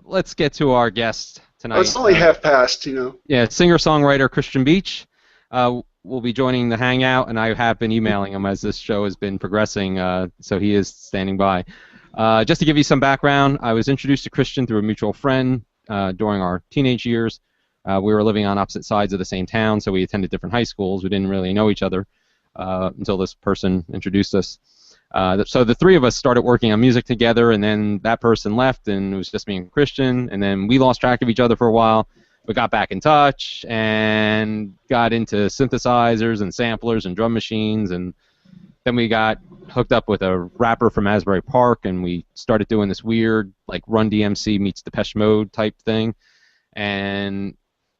let's get to our guest tonight. Oh, it's only half past, you know. Yeah, singer-songwriter Christian Beach will be joining the hangout, and I have been emailing him as this show has been progressing, so he is standing by. Just to give you some background, I was introduced to Christian through a mutual friend during our teenage years. We were living on opposite sides of the same town, so we attended different high schools. We didn't really know each other until this person introduced us. So the three of us started working on music together, and then that person left, and it was just me and Christian, and then we lost track of each other for a while. We got back in touch and got into synthesizers and samplers and drum machines, and then we got hooked up with a rapper from Asbury Park, and we started doing this weird, like, Run DMC meets Depeche Mode type thing, and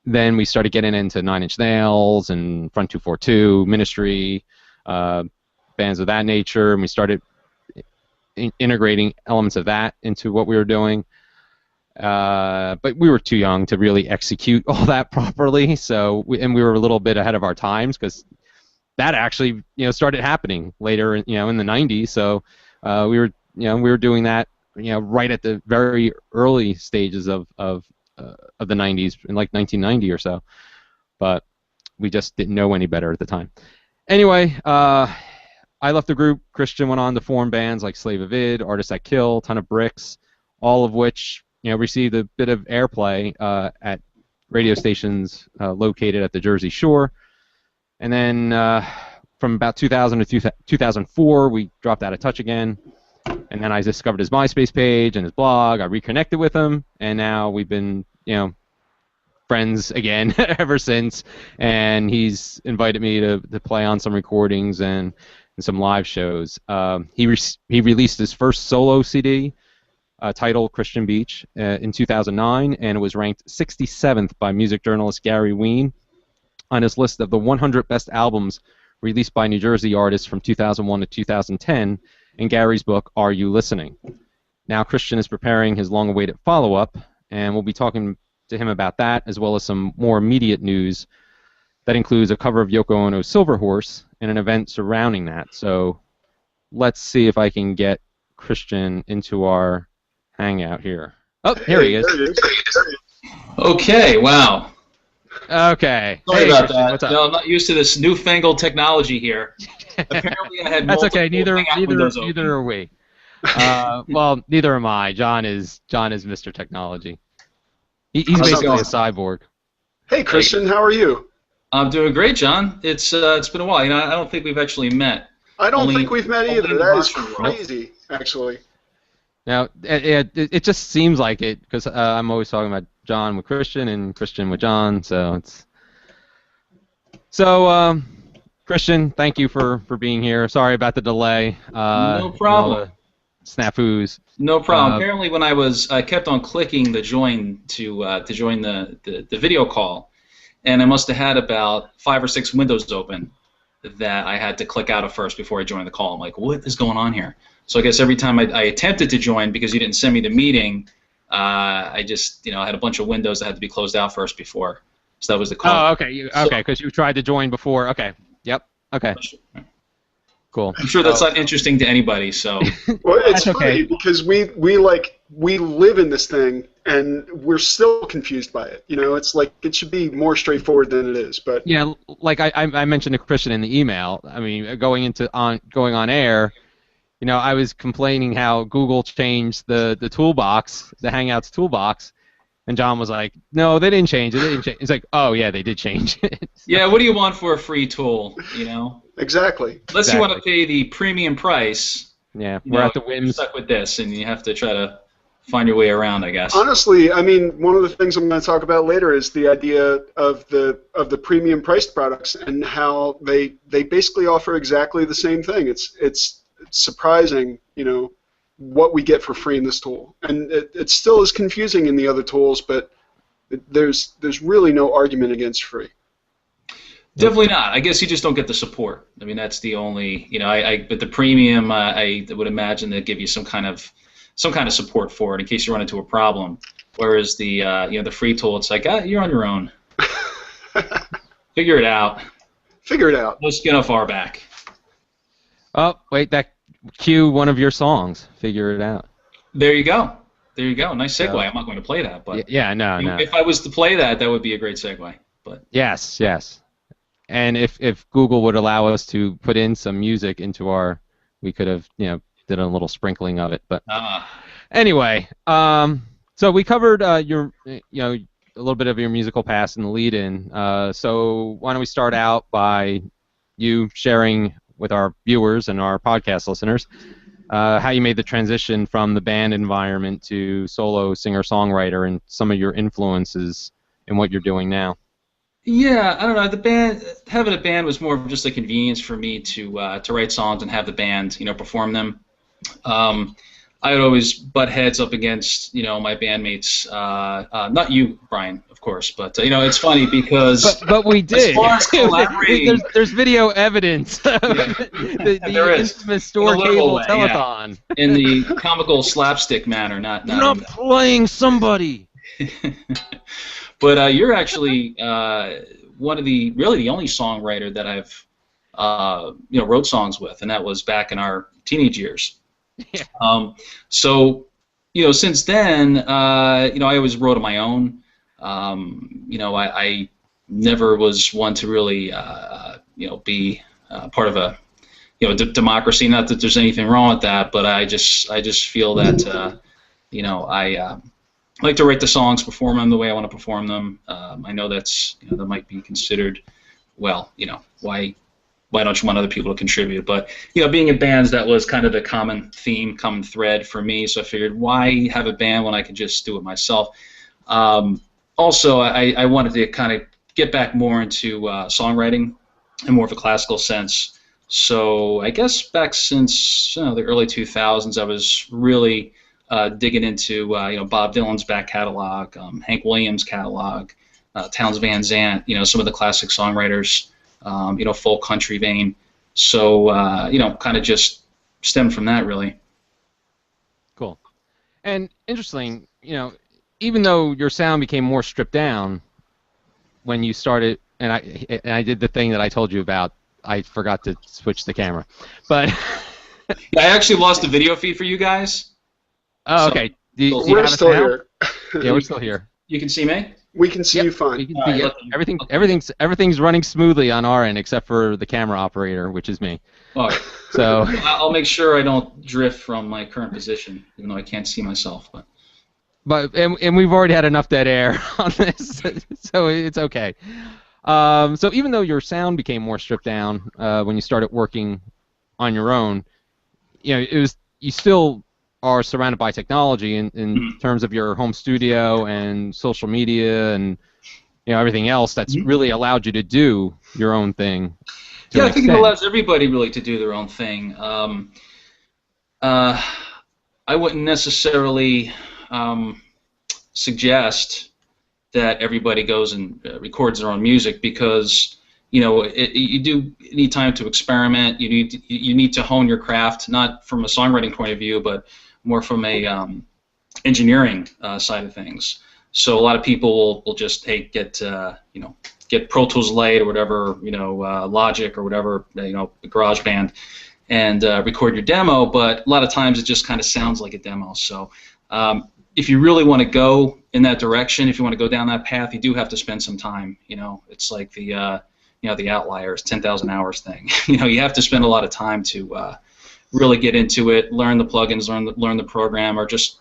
then we started getting into Nine Inch Nails and Front 242, Ministry, bands of that nature, and we started integrating elements of that into what we were doing. But we were too young to really execute all that properly, so we were a little bit ahead of our times because that actually started happening later in the 90s. So we were doing that right at the very early stages of the 90s in like 1990 or so, but we just didn't know any better at the time. Anyway, I left the group. Christian went on to form bands like Slave of Id, Artists That Kill, Ton of Bricks, all of which received a bit of airplay at radio stations located at the Jersey Shore. And then from about 2000 to 2004, we dropped out of touch again. And then I discovered his MySpace page and his blog. I reconnected with him, and now we've been, friends again ever since. And he's invited me to play on some recordings and some live shows. He released his first solo CD, titled Christian Beach, in 2009, and it was ranked 67th by music journalist Gary Ween on his list of the 100 best albums released by New Jersey artists from 2001 to 2010 in Gary's book, Are You Listening? Now Christian is preparing his long-awaited follow-up, and we'll be talking to him about that, as well as some more immediate news that includes a cover of Yoko Ono's Silver Horse and an event surrounding that. So let's see if I can get Christian into our hangout here. Oh, here he is. Okay, wow. Okay. Sorry hey, about Christian, that. what's up? No, I'm not used to this newfangled technology here. Apparently I had That's okay. Neither windows are we. Well, neither am I. John is Mr. Technology. He's basically a cyborg. Hey, Christian, how are you? I'm doing great, John. It's been a while. I don't think we've actually met. I don't think we've met either. That is virtual world. crazy, actually. Now, it just seems like it, because I'm always talking about John with Christian and Christian with John, so it's... So, Christian, thank you for being here. Sorry about the delay. No problem. All the snafus. No problem. Apparently, when I kept on clicking the join to join the video call, and I must have had about 5 or 6 windows open that I had to click out of first before I joined the call. I'm like, what is going on here? So I guess every time I attempted to join, because you didn't send me the meeting, I just I had a bunch of windows that had to be closed out first before. So that was the call. Oh, okay. Okay, because you tried to join before. Okay. Yep. Okay. Cool. I'm sure that's not interesting to anybody. So. Well, it's That's funny okay. because we live in this thing and we're still confused by it. It's like it should be more straightforward than it is. But Yeah, like I mentioned to Christian in the email. I mean, going on air. I was complaining how Google changed the toolbox, the Hangouts toolbox, and John was like, "No, they didn't change it. They didn't change." It's like, "Oh yeah, they did change it." So, yeah, what do you want for a free tool? Exactly. Unless you want to pay the premium price. Yeah, we're at the You're whims. stuck with this, and you have to try to find your way around, I guess. Honestly, I mean, one of the things I'm going to talk about later is the idea of the premium priced products and how they basically offer exactly the same thing. It's surprising, what we get for free in this tool, and it still is confusing in the other tools, but there's really no argument against free. Definitely not. I guess you just don't get the support. I mean, that's the only, but the premium, I would imagine they give you some kind of support for it in case you run into a problem. Whereas the the free tool, it's like, you're on your own. Figure it out. Figure it out. No skin off our back. Oh wait, that cue one of your songs. Figure it out. There you go. There you go. Nice segue. I'm not going to play that, but yeah, no, no. if I was to play that, that would be a great segue. But yes, yes. And if Google would allow us to put in some music into our, we could have, did a little sprinkling of it. But anyway, so we covered your, a little bit of your musical past in the lead-in. So why don't we start out by you sharing with our viewers and our podcast listeners how you made the transition from the band environment to solo singer-songwriter and some of your influences in what you're doing now. Yeah, I don't know. Having a band was more of just a convenience for me to write songs and have the band, perform them. I would always butt heads up against, my bandmates. Not you, Brian, of course, but it's funny because. But we did. As far as collaborating, there's video evidence. The infamous store cable telethon. Yeah. In the comical slapstick manner, not. You're not playing somebody. But you're actually one of the only songwriter that I've wrote songs with, and that was back in our teenage years. Yeah. So since then, I always wrote on my own. I never was one to really be part of a democracy. Not that there's anything wrong with that, but I just feel that I like to write the songs, perform them the way I want to perform them. I know that's that might be considered, why don't you want other people to contribute? But being in bands, that was kind of the common theme, common thread for me. So I figured, why have a band when I could just do it myself? Also, I wanted to kind of get back more into songwriting in more of a classical sense. So I guess back since the early 2000s, I was really digging into Bob Dylan's back catalog, Hank Williams' catalog, Townes Van Zandt, some of the classic songwriters, folk country vein. So kind of just stemmed from that, really. Cool. And interesting, even though your sound became more stripped down when you started, and I did the thing that I told you about. I forgot to switch the camera, but I actually lost the video feed for you guys. Oh, okay. We're still here. Yeah, we're still here. You can see me? We can see you fine. We can see you. Everything's running smoothly on our end except for the camera operator, which is me. All right. So I'll make sure I don't drift from my current position, even though I can't see myself. But we've already had enough dead air on this, so it's okay. So even though your sound became more stripped down when you started working on your own, you still are surrounded by technology in terms of your home studio and social media and everything else that's really allowed you to do your own thing. Yeah, I think it allows everybody really to do their own thing. I wouldn't necessarily suggest that everybody goes and records their own music because you do need time to experiment. You need to hone your craft, not from a songwriting point of view, but more from a engineering side of things. So a lot of people will just get Pro Tools Lite or whatever, Logic or whatever, GarageBand, and record your demo. But a lot of times it just kind of sounds like a demo. So if you really want to go in that direction, if you want to go down that path, you do have to spend some time. It's like the the Outliers 10,000 hours thing. You have to spend a lot of time to really get into it, learn the plugins, learn the program, or just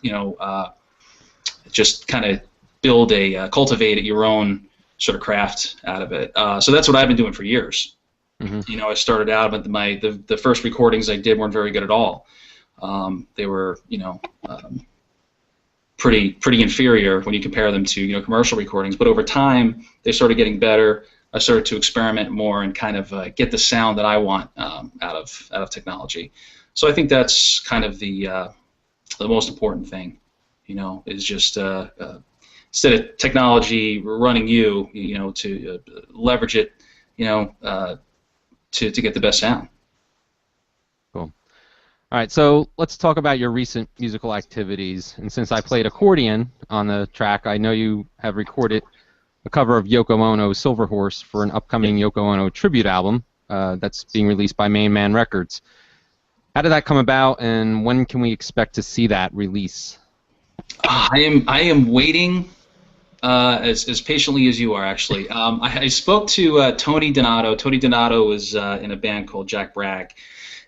just kind of build cultivate your own sort of craft out of it. So that's what I've been doing for years. Mm-hmm. I started out, but the first recordings I did weren't very good at all. They were pretty inferior when you compare them to commercial recordings. But over time, they started getting better. I started to experiment more and kind of get the sound that I want out of technology. So I think that's kind of the most important thing, is just instead of technology running you, to leverage it, to get the best sound. Cool. All right, so let's talk about your recent musical activities. And since I played accordion on the track, I know you have recorded a cover of Yoko Ono's Silver Horse for an upcoming Yoko Ono tribute album that's being released by Main Man Records. How did that come about, and when can we expect to see that release? I am waiting as patiently as you are, actually. I spoke to Tony Donato. Tony Donato is in a band called Jack Bragg,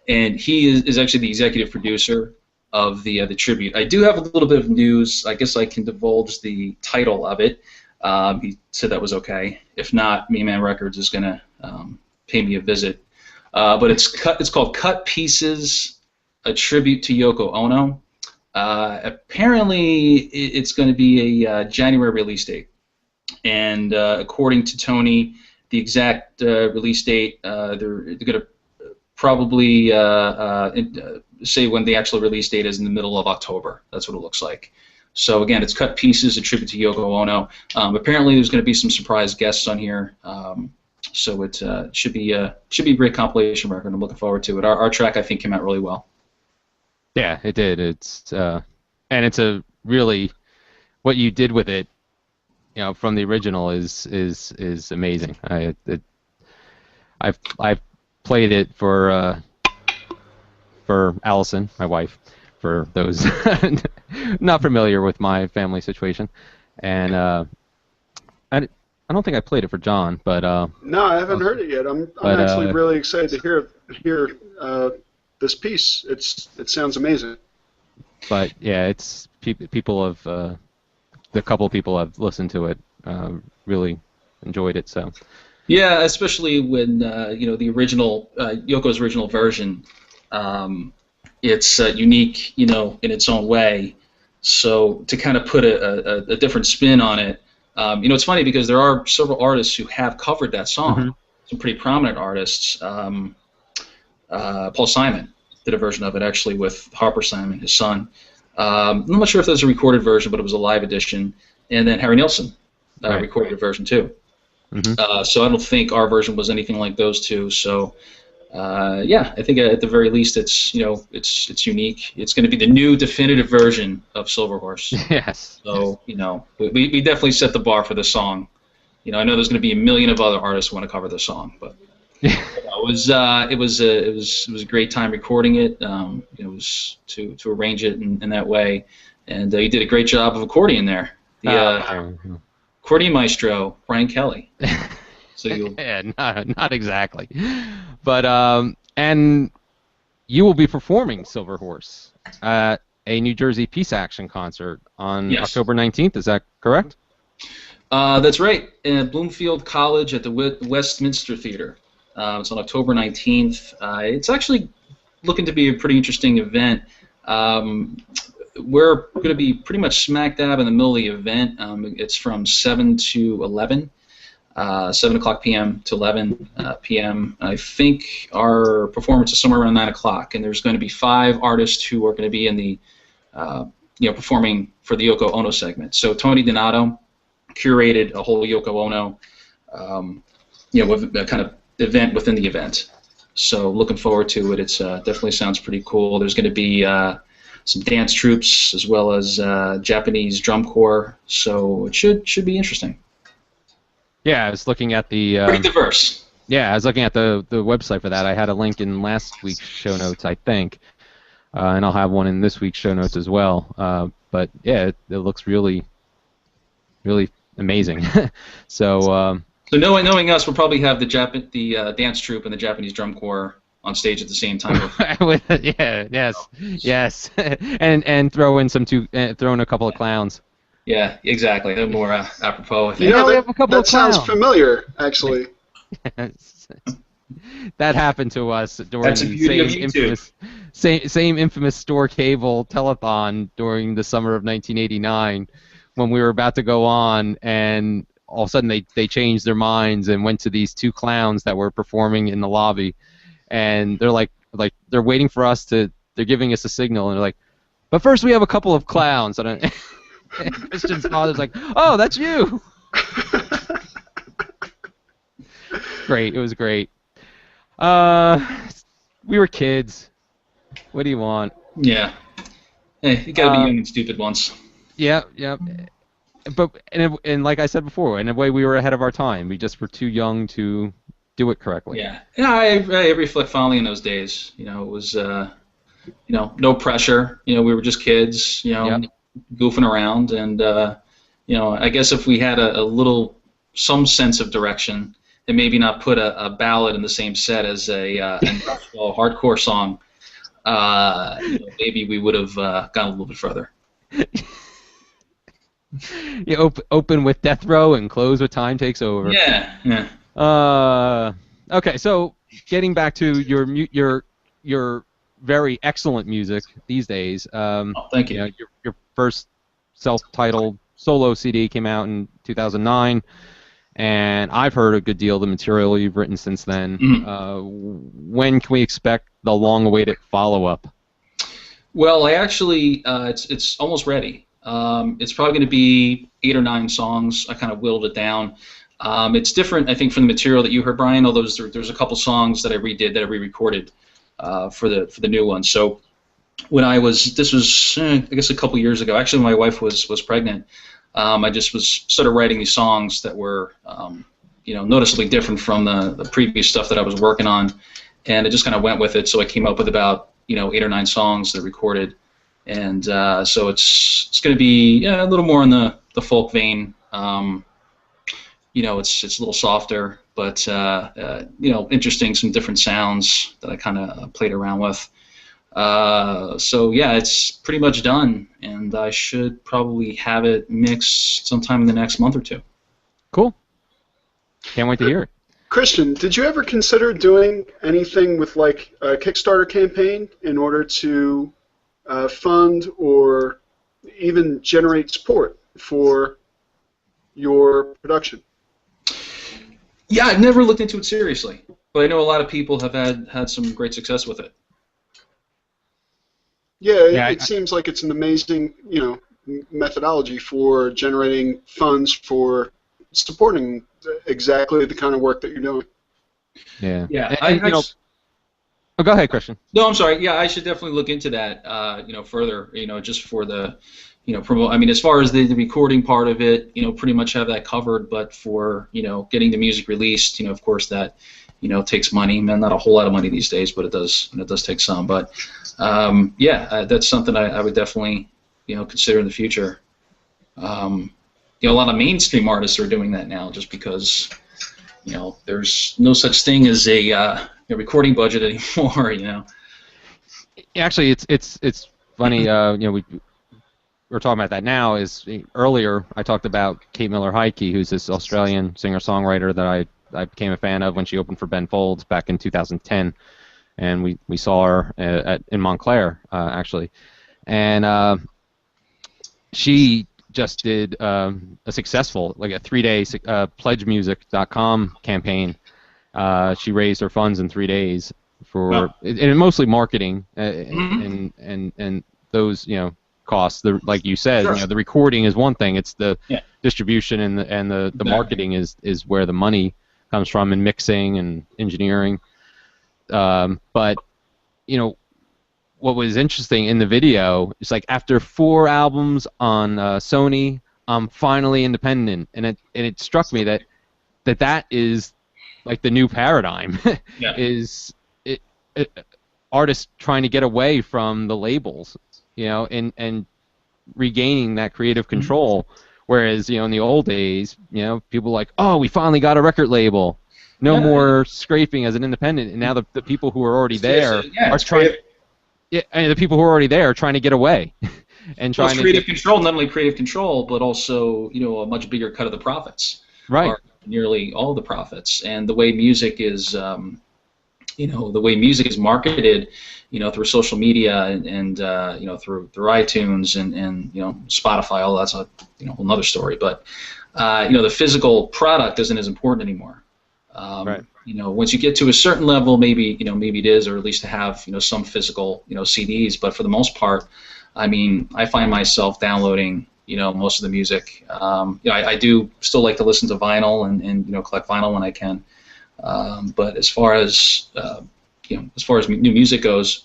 and he is actually the executive producer of the tribute. I do have a little bit of news. I guess I can divulge the title of it. He said that was okay. If not, Me Man Records is going to pay me a visit. But it's called Cut Pieces, a tribute to Yoko Ono. Apparently, it's going to be a January release date, and according to Tony, the exact release date they're going to probably say when the actual release date is in the middle of October. That's what it looks like. So again, it's Cut Pieces, a tribute to Yoko Ono. Apparently, there's going to be some surprise guests on here. So it should be a great compilation record. I'm looking forward to it. Our track, I think, came out really well. Yeah, it did. And it's a really what you did with it, from the original is amazing. I've played it for Allison, my wife, for those not familiar with my family situation, and I don't think I played it for John, but no, I haven't heard it yet. I'm actually really excited to hear this piece. It sounds amazing. But yeah, it's people have the couple of people have listened to it really enjoyed it. So yeah, especially when the original Yoko's original version, it's unique, in its own way. So to kind of put a different spin on it, it's funny because there are several artists who have covered that song. Mm-hmm. Some pretty prominent artists. Paul Simon did a version of it actually with Harper Simon, his son. I'm not sure if there's a recorded version, but it was a live edition. And then Harry Nilsson recorded a version too. Mm-hmm. So I don't think our version was anything like those two. So I think at the very least it's unique. It's going to be the new definitive version of Silver Horse. Yes. So we definitely set the bar for the song. I know there's going to be a million of other artists who want to cover the song, but it was a great time recording it. It was to arrange it in that way, and you did a great job of accordion there. The accordion maestro Brian Kelly. So yeah, not exactly, but and you will be performing Silver Horse at a New Jersey Peace Action concert on October 19th. Is that correct? That's right. At Bloomfield College at the Westminster Theater. It's on October 19th. It's actually looking to be a pretty interesting event. We're going to be pretty much smack dab in the middle of the event. It's from 7 to 11, 7 o'clock p.m. to 11 p.m. I think our performance is somewhere around 9 o'clock, and there's going to be 5 artists who are going to be in the, performing for the Yoko Ono segment. So Tony Donato curated a whole Yoko Ono, with a kind of event within the event. So looking forward to it. It's definitely sounds pretty cool. There's going to be some dance troupes as well as Japanese drum corps. So it should be interesting. Yeah, I was looking at the pretty diverse. Yeah, I was looking at the website for that. I had a link in last week's show notes, I think, and I'll have one in this week's show notes as well. But yeah, it looks really, really amazing. So knowing us, we'll probably have the dance troupe and the Japanese drum corps on stage at the same time. Yes, and throw in a couple of clowns. Yeah, exactly. They're more apropos. I think. We have a couple of clowns. Sounds familiar, actually. Yes. That happened to us during the same infamous store cable telethon during the summer of 1989, when we were about to go on, and all of a sudden they changed their minds and went to these 2 clowns that were performing in the lobby, and they're like they're waiting for us they're giving us a signal, and they're like, but first we have a couple of clowns, and Christian's father's like, oh, that's you. Great, it was great. We were kids. What do you want? Yeah. Hey, you gotta be young and stupid once. Yeah. But and like I said before, in a way we were ahead of our time. We just were too young to do it correctly. Yeah. I reflect fondly on those days. It was no pressure. We were just kids. Yep. goofing around, and I guess if we had some sense of direction, and maybe not put a ballad in the same set as an industrial hardcore song, maybe we would have gone a little bit further. You open with Death Row and close with Time Takes Over. Yeah. Okay, so getting back to your very excellent music these days. Thank you. Your first self-titled solo CD came out in 2009, and I've heard a good deal of the material you've written since then. When can we expect the long-awaited follow-up? Well, I actually, it's almost ready. It's probably going to be 8 or 9 songs. I kind of whittled it down. It's different, I think, from the material that you heard, Brian. Although there's a couple songs that I redid, that I re-recorded for the new one. So when this was I guess a couple years ago. Actually, when my wife was pregnant. I just started writing these songs that were noticeably different from the previous stuff that I was working on, and I just kind of went with it. So I came up with about 8 or 9 songs that I recorded. And so it's going to be a little more in the folk vein. It's a little softer, but interesting. Some different sounds that I kind of played around with. So yeah, it's pretty much done, and I should probably have it mixed sometime in the next month or 2. Cool. Can't wait to hear it. Christian, did you ever consider doing anything with like a Kickstarter campaign in order to fund or even generate support for your production? Yeah, I've never looked into it seriously, but I know a lot of people have had some great success with it. Yeah, it seems like it's an amazing, methodology for generating funds for supporting exactly the kind of work that you're doing. Yeah. Yeah. Oh, go ahead, Christian. No, I'm sorry. Yeah, I should definitely look into that, further, just for the, promote. I mean, as far as the recording part of it, pretty much have that covered. But for, getting the music released, of course that, takes money. Man, not a whole lot of money these days, but it does take some. But that's something I would definitely, consider in the future. A lot of mainstream artists are doing that now, just because, there's no such thing as a recording budget anymore. Actually, it's funny. We were talking about that now. Earlier I talked about Kate Miller-Heidke, who's this Australian singer-songwriter that I became a fan of when she opened for Ben Folds back in 2010, and we saw her in Montclair actually, and she just did a successful, like a 3-day pledgemusic.com campaign. She raised her funds in 3 days and mostly marketing and those costs. Like you said, Sure. The recording is one thing. It's the distribution and the marketing is where the money comes from, and mixing and engineering. But what was interesting in the video is, like, after 4 albums on Sony, I'm finally independent, and it struck me that is like the new paradigm. Is artists trying to get away from the labels, and regaining that creative control. Whereas, in the old days, people were like, oh, we finally got a record label. No more scraping as an independent. And now the people who are already there are trying. And the people who are already there are trying to get away, and trying to creative control. Not only creative control, but also a much bigger cut of the profits. Right. Or nearly all the profits. And the way music is, the way music is marketed, through social media and through iTunes and Spotify. All that's a whole other story. But the physical product isn't as important anymore. Right. Once you get to a certain level, maybe it is, or at least to have some physical CDs. But for the most part, I mean, I find myself downloading most of the music. I do still like to listen to vinyl and collect vinyl when I can. But as far as new music goes,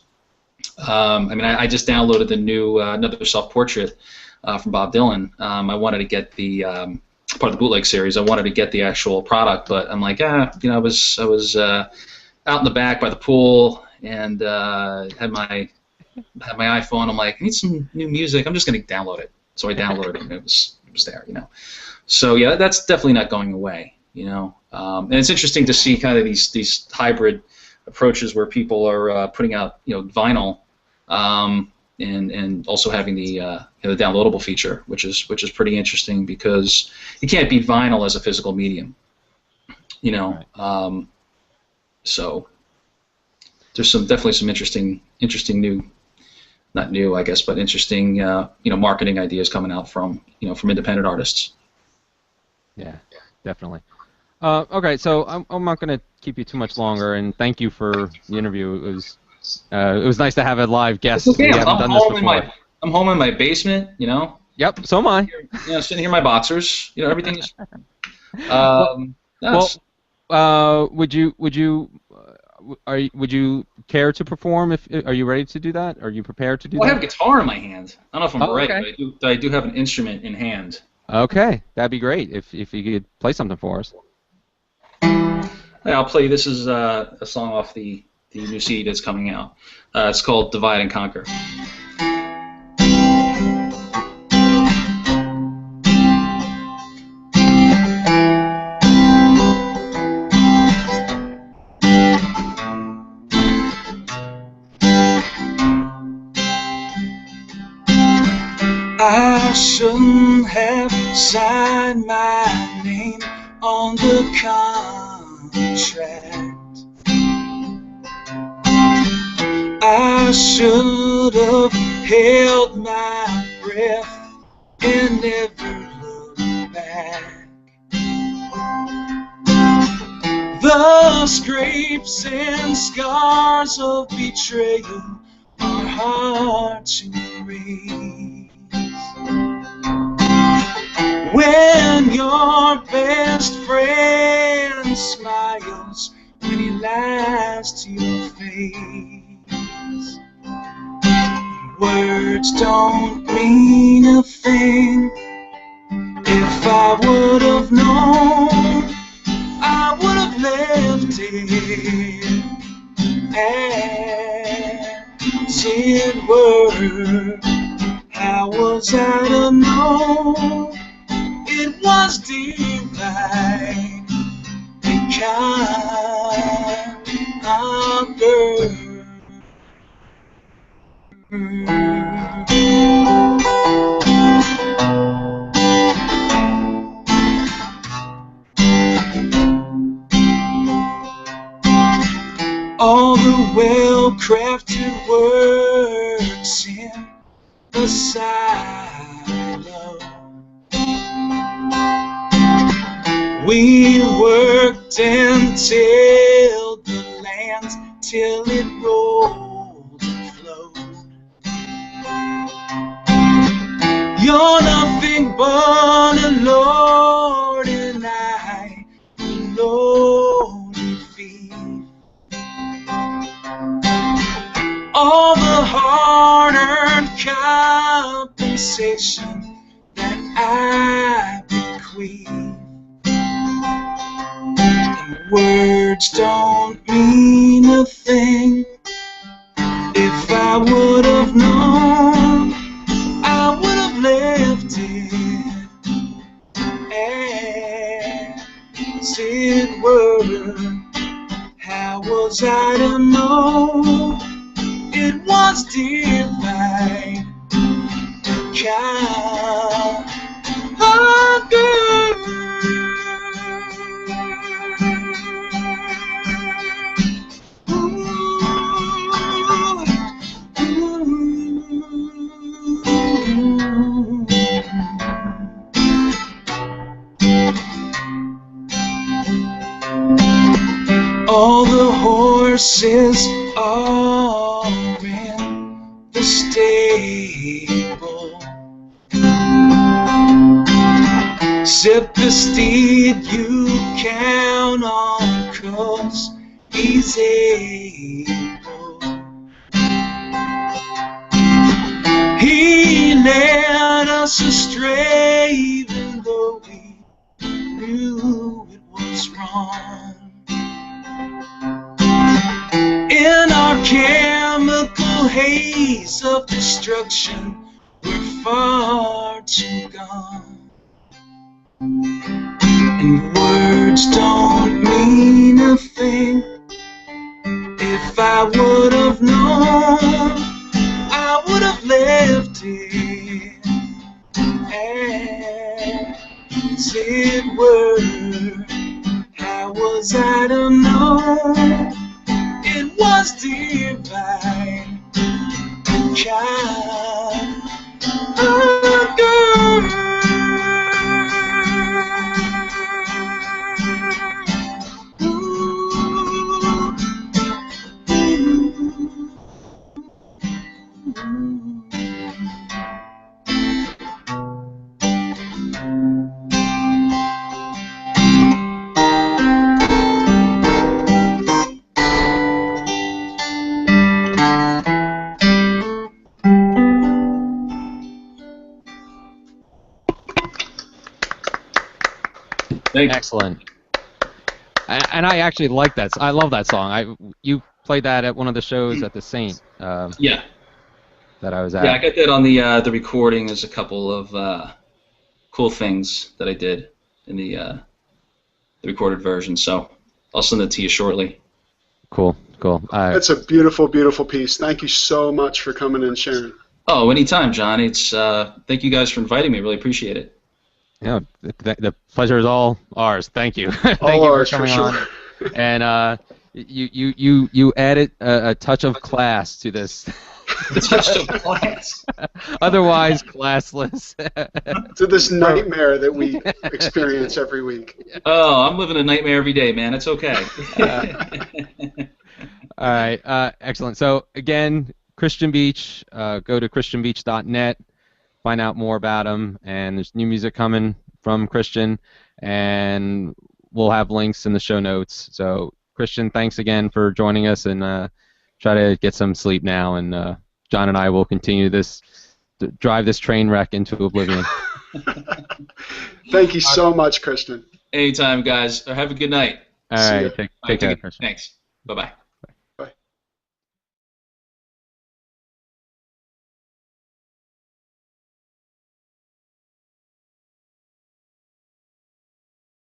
I mean, I just downloaded the new Another Self-Portrait from Bob Dylan. I wanted to get the part of the bootleg series. I wanted to get the actual product, but I'm like, I was out in the back by the pool and had my iPhone. I'm like, I need some new music. I'm just going to download it. So I downloaded it, and it was there, you know. So yeah, that's definitely not going away, you know. And it's interesting to see kind of these hybrid approaches where people are putting out, you know, vinyl, and also having the you know, the downloadable feature, which is pretty interesting because you can't beat vinyl as a physical medium, you know. Right. So there's definitely some interesting new, not new I guess, but interesting you know, marketing ideas coming out from, you know, from independent artists. Yeah, definitely. Okay, so I'm not going to keep you too much longer, and thank you for the interview. It was nice to have a live guest. It's okay. We haven't done this before. I'm home in my basement, you know. Yep, so am I. You know, sitting here in my boxers. You know, everything is. Would you care to perform? Are you ready to do that? Are you prepared to do that? I have a guitar in my hand. I don't know if I'm ready, okay. but I do have an instrument in hand. Okay, that'd be great if you could play something for us. I'll play. This is a song off the new CD that's coming out. It's called Divide and Conquer. I shouldn't have signed my name on the contract. I should have held my breath and never looked back. The scrapes and scars of betrayal are hard to erase. When your best friend smiles when he lies to your face, words don't mean a thing. If I would have known, I would have left it as it were. How was I to know it was divine and conquer? All the well-crafted words in the silo. We worked and tilled the land till it rolled and flowed. You're nothing but a lord, and I a lowly thief. All the hard-earned compensation that I bequeath. And words don't mean a thing. If I would have known, I would have left it as it were. How was I to know it was divine conquer? All the horses are in the stable, except the steed you count on, 'cause he's able. He led us astray even though we knew it was wrong. In our chemical haze of destruction, we're far too gone, and words don't mean a thing. If I would have known, I would have left it as it were. How was I to know it was divine? Child of God. Excellent. And I actually like that. I love that song. You played that at one of the shows at the Saint. Yeah. That I was at. Yeah, I got that on the recording. There's a couple of cool things that I did in the recorded version. So I'll send it to you shortly. Cool. That's a beautiful, beautiful piece. Thank you so much for coming and sharing. Oh, anytime, John. It's thank you guys for inviting me. Really appreciate it. Yeah, the pleasure is all ours. Thank you. Thank All you ours, for coming for on. sure. And you added a touch of class to this. A touch of class. Otherwise classless. To this nightmare that we experience every week. Oh, I'm living a nightmare every day, man. It's okay. All right, excellent. So again, Christian Beach. Go to christianbeach.net. Find out more about him, and there's new music coming from Christian, and we'll have links in the show notes. So, Christian, thanks again for joining us, and try to get some sleep now, and John and I will continue drive this train wreck into oblivion. Thank you so much, Christian. Anytime, guys. Have a good night. All right, take care, Christian. Thanks. Bye-bye.